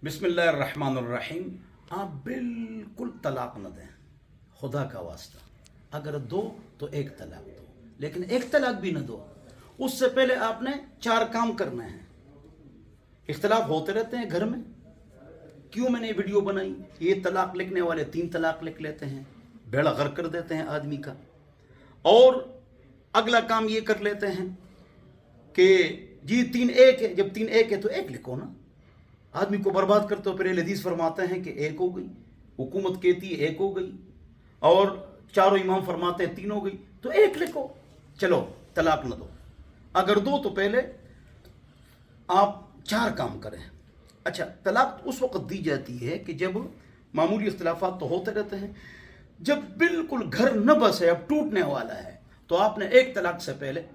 बिस्मिल्लाहिर्रहमानिर्रहीम। आप बिल्कुल तलाक न दें, खुदा का वास्ता। अगर दो तो एक तलाक दो, लेकिन एक तलाक भी न दो। उससे पहले आपने 4 काम करने हैं। इख्तलाफ होते रहते हैं घर में, क्यों मैंने ये वीडियो बनाई? ये तलाक लिखने वाले 3 तलाक लिख लेते हैं, बेड़ा गर्क कर देते हैं आदमी का। और अगला काम ये कर लेते हैं कि जी 3 एक है, जब 3 एक है तो एक लिखो ना। आदमी को बर्बाद करते हो। फिर हदीस फरमाते हैं कि एक हो गई, हुकूमत कहती है एक हो गई, और चारों इमाम फरमाते हैं 3 हो गई, तो एक लिखो। चलो तलाक न दो। अगर दो तो पहले आप 4 काम करें। अच्छा, तलाक उस वक्त दी जाती है कि जब मामूली इख्तिलाफात तो होते रहते हैं, जब बिल्कुल घर न बसे, अब टूटने वाला है, तो आपने एक तलाक से पहले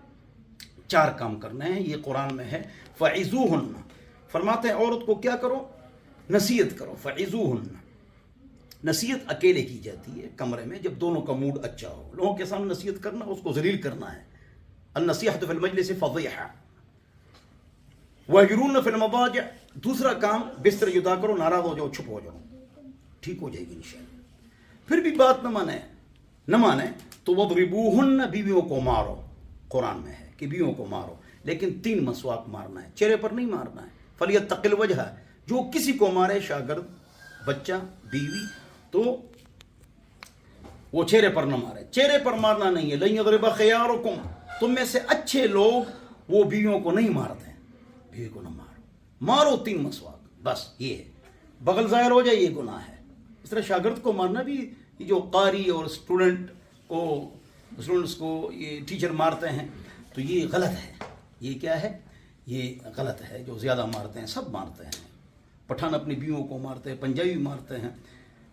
4 काम करने हैं। ये कुरान में है। फ़इज़ूहुन्ना फरमाते हैं औरत को क्या करो? नसीहत करो। फ़इज़ूहुन्ना, नसीहत अकेले की जाती है कमरे में, जब दोनों का मूड अच्छा हो। लोगों के सामने नसीहत करना, उसको ज़लील करना है। अन-नसीहतु फ़िल मजलिस फ़ज़ीहा वहजुरून फ़िल मज़ाजिअ। दूसरा काम, बिस्तर जुदा करो, नाराज़ हो जाओ, चुप हो जाओ, ठीक हो जाएगी इंशाअल्लाह। फिर भी बात न माने तो वज़रिबूहुन्ना, बीवियों को मारो। कुरान में है कि बीवियों को मारो, लेकिन 3 मसवाक मारना है, चेहरे पर नहीं मारना है। फलियत्तक़िल वजह, जो किसी को मारे, शागिर्द, बच्चा, बीवी, तो वो चेहरे पर न मारे। चेहरे पर मारना नहीं है। लन यज़रिब ख़ियारुकुम, तुम में से अच्छे लोग वो बीवियों को नहीं मारते। बीवी को न मारो 3 मसवाक, बस ये है। बगल ज़ाहिर हो जाए, ये गुनाह है। इस तरह शागिर्द को मारना भी, जो कारी और स्टूडेंट्स को ये टीचर मारते हैं, तो ये गलत है। ये क्या है? ये गलत है। जो ज़्यादा मारते हैं, सब मारते हैं। पठान अपनी बीवियों को मारते हैं, पंजाबी मारते हैं,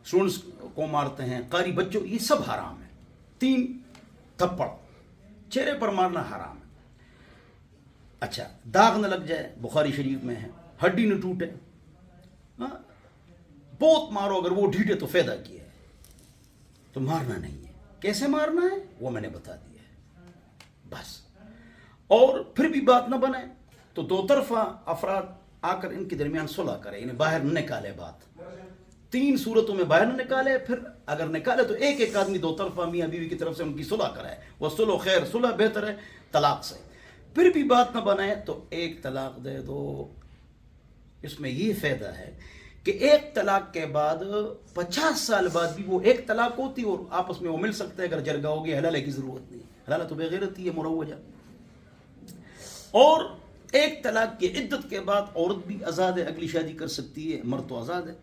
स्टूडेंट्स को मारते हैं, कारी बच्चों, ये सब हराम है। 3 थप्पड़ चेहरे पर मारना हराम है। अच्छा, दाग न लग जाए, बुखारी शरीफ में है। हड्डी न टूटे, बहुत मारो, अगर वो ढीठे तो फायदा किया है, तो मारना नहीं है। कैसे मारना है वो मैंने बता दिया है, बस। और फिर भी बात न बने तो 2 तरफा अफराद आकर इनके दरमियान सुलह करे, इन्हें बाहर न निकाले। बात 3 सूरतों में बाहर न निकाले। फिर अगर निकाले तो एक आदमी 2 तरफा मियाँ बीवी की तरफ से उनकी सुलह कराए। वह सुलह खैर, सुलह बेहतर है तलाक से। फिर भी बात न बने तो 1 तलाक दे दो। इसमें ये फायदा है कि 1 तलाक के बाद 50 साल बाद भी वो 1 तलाक होती और आपस में वो मिल सकते हैं। अगर जरगा होगी, हलाले की जरूरत नहीं। हलाला तो बेगैरती है, मुरव्वजा। और 1 तलाक की इद्दत के बाद औरत भी आज़ाद है, अगली शादी कर सकती है, मर्द तो आज़ाद है।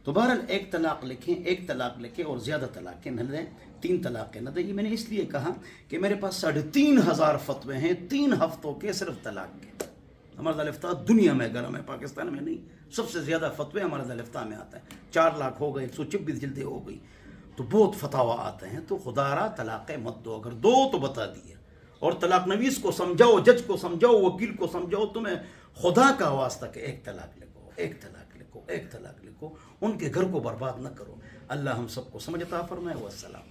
तो बहरहाल 1 तलाक लिखें, 1 तलाक लिखें, और ज़्यादा तलाक़ें न दें, 3 तलाक़ें न दें। ये मैंने इसलिए कहा कि मेरे पास 3,500 फतवे हैं 3 हफ्तों के, सिर्फ तलाक के। हमारा दारिफ्ता दुनिया में गर्म है, पाकिस्तान में नहीं। सबसे ज़्यादा फतवे हमारे दारिफ्ता में आते हैं। 4 लाख हो गए, 126 जिल्दें हो गई, तो बहुत फतावा आते हैं। तो खुदारा तलाक़ें मत दो। अगर दो तो बता दिया। और तलाक नवीस को समझाओ, जज को समझाओ, वकील को समझाओ, तुम्हें खुदा का वास्ता कि 1 तलाक लिखो, 1 तलाक लिखो, 1 तलाक लिखो। उनके घर को बर्बाद न करो। अल्लाह हम सबको समझ अता फरमाए। वस्सलाम।